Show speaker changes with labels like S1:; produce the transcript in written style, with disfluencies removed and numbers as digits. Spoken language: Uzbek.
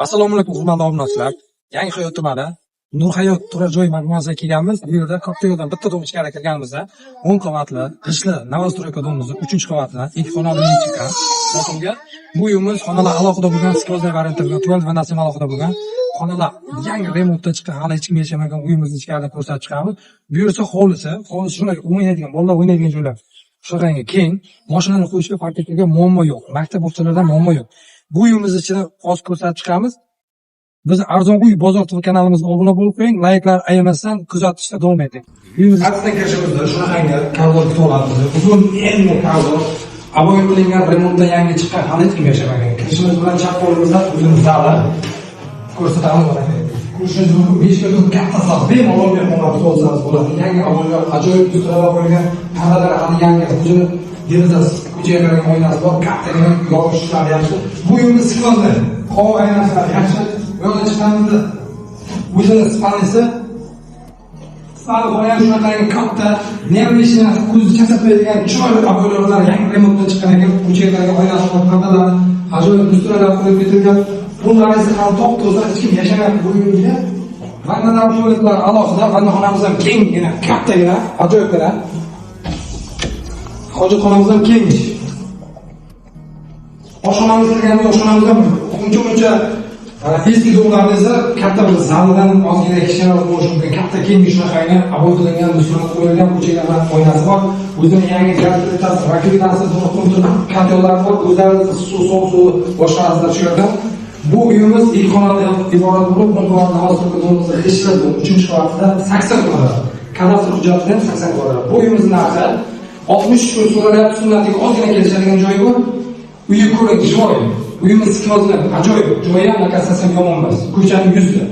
S1: Assalomu alaykum hurmatli obunachilar. Yangiqayot tumani Nurhayot turar joy majmuasiga kelganmiz. Bu yerda Koptoyo'dan bitta dom ichkariga kirganimizda 10 qavatli qishli Novostroyka domimizni 3-qavatli ikki xonali chiqqan. Sotuvga bu uyimiz xonalar alohida bo'lgan, skvozli variantda bo'lgan, 12 vanasi alohida bo'lgan. Xonalar yangi remontda chiqqan, hali hech kim yashamagan uyimizni ichkarida ko'rsatib chiqamiz. Bu yerda hovlisi shunday o'ynaydigan, bolalar o'ynaydigan joylar. Shunaqangi keng, mashinalarni qo'yishga, parketga muammo yo'q. Maktab bog'chalarida muammo yo'q. Bu uyimiz ichida hozir ko'rsatib chiqamiz. Biz arzon uy bozor TV kanalimizga obuna bo'lib qo'ying, layklar ayamasdan kuzatishda davom eting. Uyimiz aslida kirishimizda shunaqangi kalvor kutib olamiz. Uzun endi kalvor aboy qilingan remontdan yangi chiqqan, hali hech kim yashamagan. Kirishimiz bilan chap qo'limizda uzun zala ko'rsatamiz mana. Ko'rishingiz mumkin, 5 ga katta sal bemalol mehmonlar olsangiz bo'ladi. Yangi aboylar ajoyib ustaralab qo'ygan, parralar hali yangi, o'zini derazasi ko'chaga qaragan oynasi bor, kattagina yorishlar yaxshi. Bu uyimiz siklonda, havo aylanmalari yaxshi. Yo'lda chiqamizda o'zini spanisi sal ham shunaqangi katta, nervishni ko'zni chaqatmaydigan chiroyli aboylar yangi remontdan chiqqan ekan, ko'chaga qaragan oynasi bor, parralar ajoyib ustaralab qo'yib ketilgan. Bunlarning ham to'q-to'za hech kim yashamayapti bu uyga. Vannalar tualetlar alohida, vannaxonamiz ham kenggina, kattagina, ajoyibgina. Hojatxonamiz ham keng. Oshxonamiz kirganda oshxonamiz ham uncha eski domlarimizda katta bir zaldan ozgina kichkina bo'lishi mumkin. Katta keng shunaqangi aboy qilingan, dusturlar qo'yilgan ko'chaga oynasi bor. O'zining yangi gaz plitasi, raketasi, katyollar bor. O'zlari suv, sovuq suv boshqa narsalar tushirgan. Bu uyimiz ilk xonadan iborat bo'lib, bu Novostroyka domimizda ishlab 3-qavatida 80 kvadrat. Kadastr hujjatidan 80 kvadrat. Bu uyimizning narxi 60 kun so'ralyapti, sunnatiga ozgina kelishadigan joyi bor. Uyi ko'rik joy. Uyimiz skvozli, ajoyib. Joyi ham, lokatsiyasi ham yomon emas. Ko'chaning yuzida.